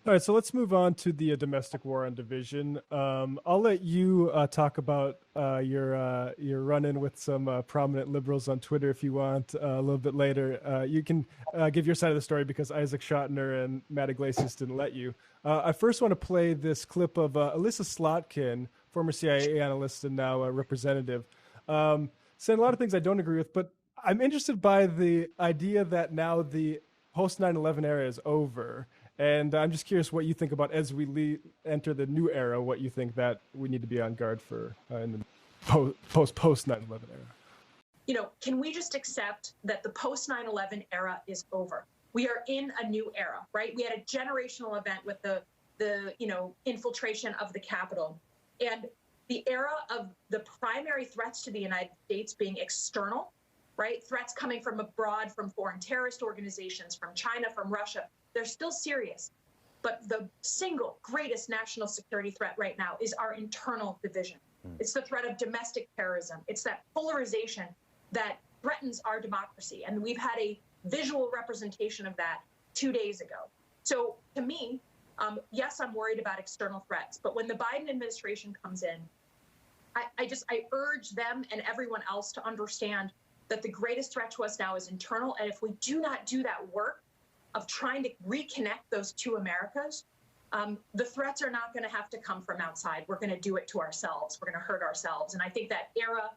All right, so let's move on to the domestic war on division. I'll let you talk about your run-in with some prominent liberals on Twitter if you want a little bit later. You can give your side of the story because Isaac Schottener and Matt Iglesias didn't let you. I first want to play this clip of Alyssa Slotkin, former CIA analyst and now a representative, saying a lot of things I don't agree with, but I'm interested by the idea that now the post 9/11 era is over. And I'm just curious what you think about as we enter the new era, what you think that we need to be on guard for in the post 9/11 era. Can we just accept that the post 9/11 era is over? We are in a new era, right? We had a generational event with the infiltration of the Capitol. And the era of the primary threats to the United States being external, right? Threats coming from abroad, from foreign terrorist organizations, from China, from Russia. They're still serious. But the single greatest national security threat right now is our internal division. It's the threat of domestic terrorism. It's that polarization that threatens our democracy. And we've had a visual representation of that 2 days ago. So to me, yes, I'm worried about external threats. But when the Biden administration comes in, I urge them and everyone else to understand that the greatest threat to us now is internal. And if we do not do that work of trying to reconnect those two Americas, the threats are not going to have to come from outside. We're going to do it to ourselves. We're going to hurt ourselves. And I think that era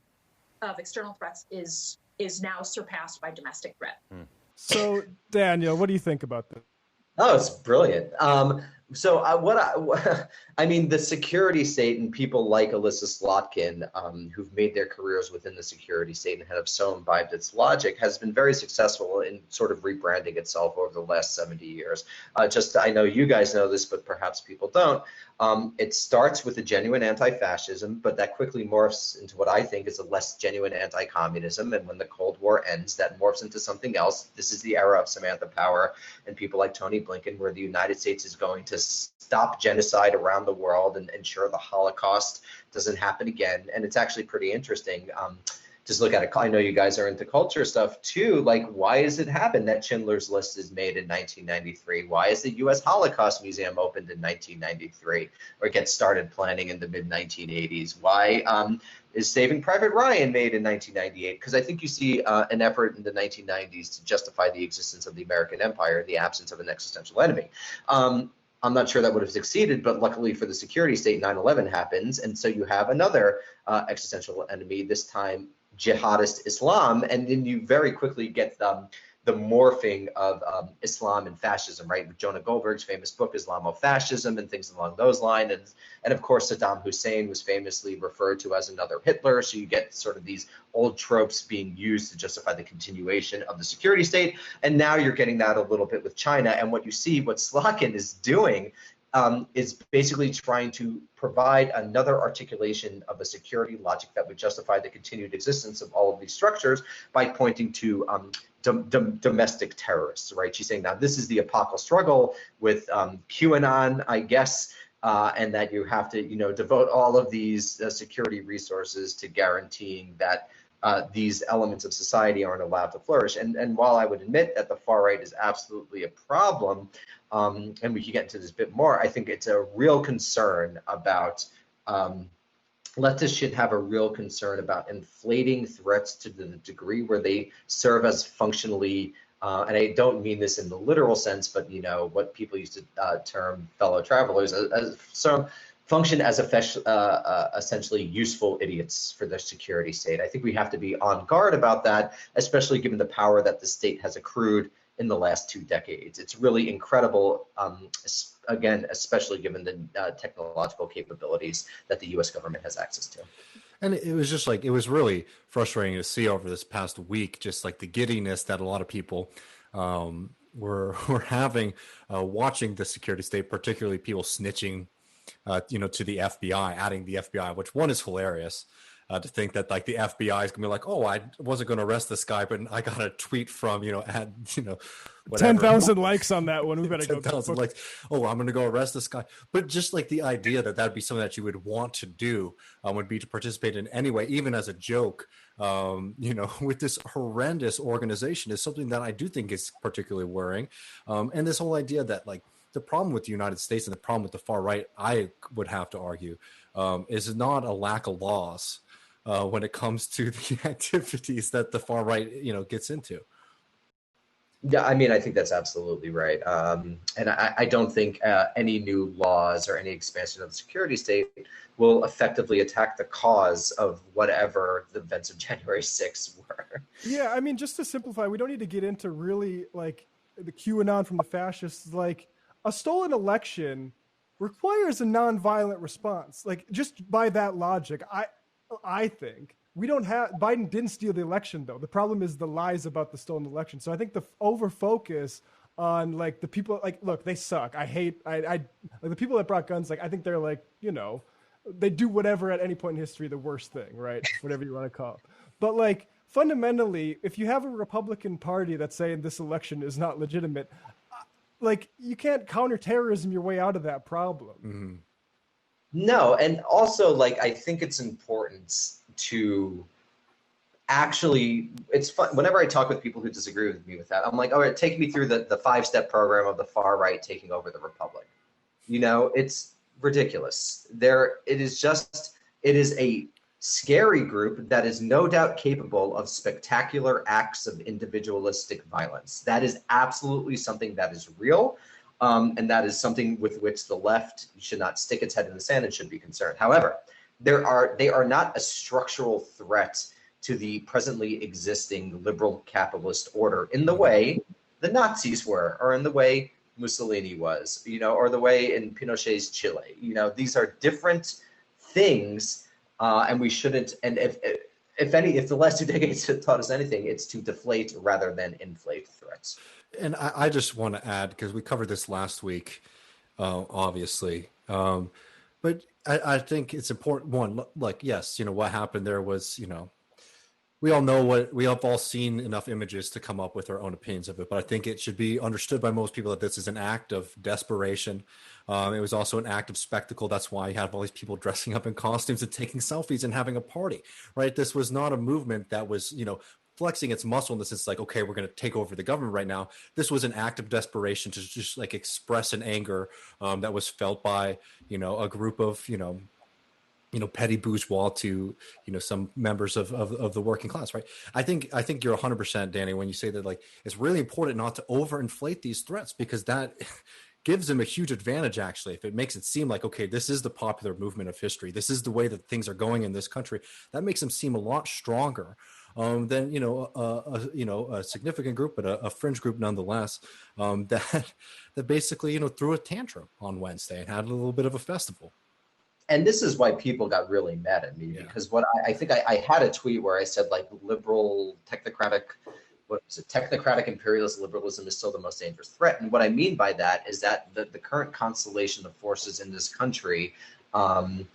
of external threats is now surpassed by domestic threat. So, Daniel, what do you think about this? Oh, it's brilliant. I mean, the security state and people like Alyssa Slotkin, who've made their careers within the security state and have so imbibed its logic, has been very successful in sort of rebranding itself over the last 70 years. I know you guys know this, but perhaps people don't. It starts with a genuine anti-fascism, but that quickly morphs into what I think is a less genuine anti-communism. And when the Cold War ends, that morphs into something else. This is the era of Samantha Power and people like Tony Blinken, where the United States is going to stop genocide around the world and ensure the Holocaust doesn't happen again. And it's actually pretty interesting. Just look at it. I know you guys are into culture stuff too. Like, why has it happened that Schindler's List is made in 1993? Why is the U.S. Holocaust Museum opened in 1993 or gets started planning in the mid 1980s? Why is Saving Private Ryan made in 1998? Because I think you see an effort in the 1990s to justify the existence of the American empire in the absence of an existential enemy. I'm not sure that would have succeeded, but luckily for the security state, 9/11 happens. And so you have another existential enemy, this time jihadist Islam, and then you very quickly get the morphing of Islam and fascism, right? With Jonah Goldberg's famous book, Islamofascism, and things along those lines. And of course, Saddam Hussein was famously referred to as another Hitler. So you get sort of these old tropes being used to justify the continuation of the security state. And now you're getting that a little bit with China. And what you see, what Slotkin is doing is basically trying to provide another articulation of a security logic that would justify the continued existence of all of these structures by pointing to domestic terrorists, right? She's saying now this is the apocalyptic struggle with QAnon, I guess, and that you have to, devote all of these security resources to guaranteeing that these elements of society aren't allowed to flourish. And while I would admit that the far right is absolutely a problem, and we can get into this a bit more, I think it's a real concern about leftists should have a real concern about inflating threats to the degree where they serve as functionally, and I don't mean this in the literal sense, but what people used to term fellow travelers as some function as essentially useful idiots for the security state. I think we have to be on guard about that, especially given the power that the state has accrued in the last 2 decades. It's really incredible, again, especially given the technological capabilities that the U.S. government has access to. And it was just like, it was really frustrating to see over this past week, just like the giddiness that a lot of people were having watching the security state, particularly people snitching to the FBI, adding the FBI, which one is hilarious to think that like the FBI is gonna be like, oh, I wasn't going to arrest this guy, but I got a tweet from, whatever. 10,000 likes on that one. We better 10,000 likes. Oh, I'm going to go arrest this guy. But just like the idea that that'd be something that you would want to do would be to participate in anyway, even as a joke, with this horrendous organization is something that I do think is particularly worrying. And this whole idea that like the problem with the United States and the problem with the far right, I would have to argue, is not a lack of laws when it comes to the activities that the far right, gets into. Yeah, I mean, I think that's absolutely right. And I don't think any new laws or any expansion of the security state will effectively attack the cause of whatever the events of January 6th were. Yeah, I mean, just to simplify, we don't need to get into really like the QAnon from the fascists. Like a stolen election requires a nonviolent response. Like just by that logic, I think we don't have Biden didn't steal the election though. The problem is the lies about the stolen election. So I think the over focus on like the people like look, they suck. I hate like the people that brought guns. Like I think they're like they do whatever at any point in history the worst thing, right? Whatever you want to call it. But like fundamentally, if you have a Republican Party that's saying this election is not legitimate, like you can't counterterrorism your way out of that problem. Mm-hmm. No, and also like I think it's important to actually, it's fun whenever I talk with people who disagree with me with that. I'm like, all right, take me through the 5-step program of the far right taking over the Republic. It's ridiculous. It is a scary group that is no doubt capable of spectacular acts of individualistic violence. That is absolutely something that is real. And that is something with which the left should not stick its head in the sand and should be concerned. However, they are not a structural threat to the presently existing liberal capitalist order in the way the Nazis were, or in the way Mussolini was, or the way in Pinochet's Chile. These are different things, and we shouldn't. And if the last 2 decades have taught us anything, it's to deflate rather than inflate threats. And I just want to add, because we covered this last week, obviously, but I think it's important. One, like, yes, what happened there was, we all know we have all seen enough images to come up with our own opinions of it. But I think it should be understood by most people that this is an act of desperation. It was also an act of spectacle. That's why you have all these people dressing up in costumes and taking selfies and having a party, right? This was not a movement that was, flexing its muscle in the sense like, okay, we're going to take over the government right now. This was an act of desperation to just like express an anger that was felt by, a group of, petty bourgeois to, some members of the working class, right? I think you're 100%, Danny, when you say that, like, it's really important not to overinflate these threats, because that gives them a huge advantage, actually, if it makes it seem like, okay, this is the popular movement of history. This is the way that things are going in this country. That makes them seem a lot stronger than a significant group, but a fringe group nonetheless, that basically threw a tantrum on Wednesday and had a little bit of a festival. And this is why people got really mad at me, because what I think I had a tweet where I said like liberal technocratic imperialist liberalism is still the most dangerous threat. And what I mean by that is that the current constellation of forces in this country that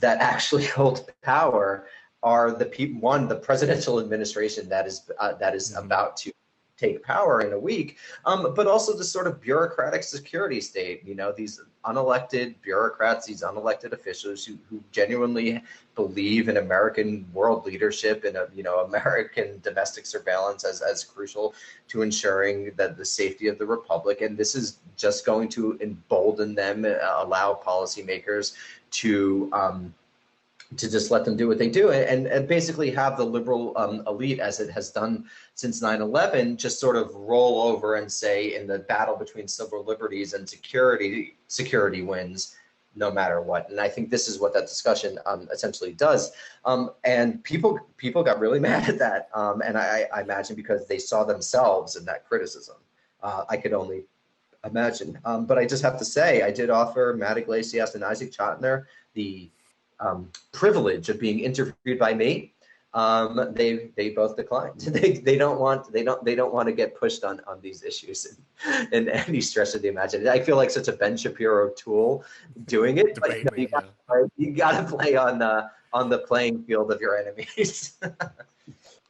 actually hold power are the presidential administration that is about to take power in a week, but also the sort of bureaucratic security state, these unelected bureaucrats, these unelected officials who genuinely believe in American world leadership and, American domestic surveillance as crucial to ensuring that the safety of the republic. And this is just going to embolden them, allow policymakers to just let them do what they do, and basically have the liberal elite, as it has done since 9/11, just sort of roll over and say, in the battle between civil liberties and security wins no matter what. And I think this is what that discussion essentially does. And people got really mad at that, and I imagine because they saw themselves in that criticism. I could only imagine. But I just have to say, I did offer Matt Yglesias and Isaac Chotiner the privilege of being interviewed by me. They both declined. They don't want to get pushed on these issues in any stretch of the imagination. I feel like such a Ben Shapiro tool doing it, but you got to play on the playing field of your enemies.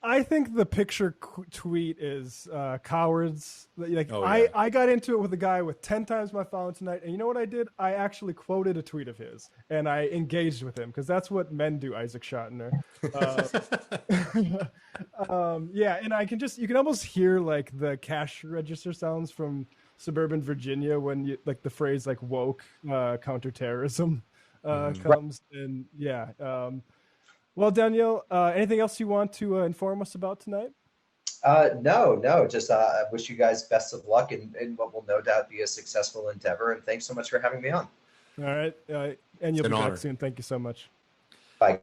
I think the picture tweet is cowards. Like Oh, yeah. I got into it with a guy with 10 times my following tonight, and you know what I did? I actually quoted a tweet of his, and I engaged with him because that's what men do, Isaac Schottener. Yeah, and you can almost hear like the cash register sounds from suburban Virginia when you like the phrase like woke counterterrorism comes, and yeah. Well, Danielle, anything else you want to inform us about tonight? No, just I wish you guys best of luck in what will no doubt be a successful endeavor. And thanks so much for having me on. All right. And you'll It's be an back honor. soon. Thank you so much. Bye.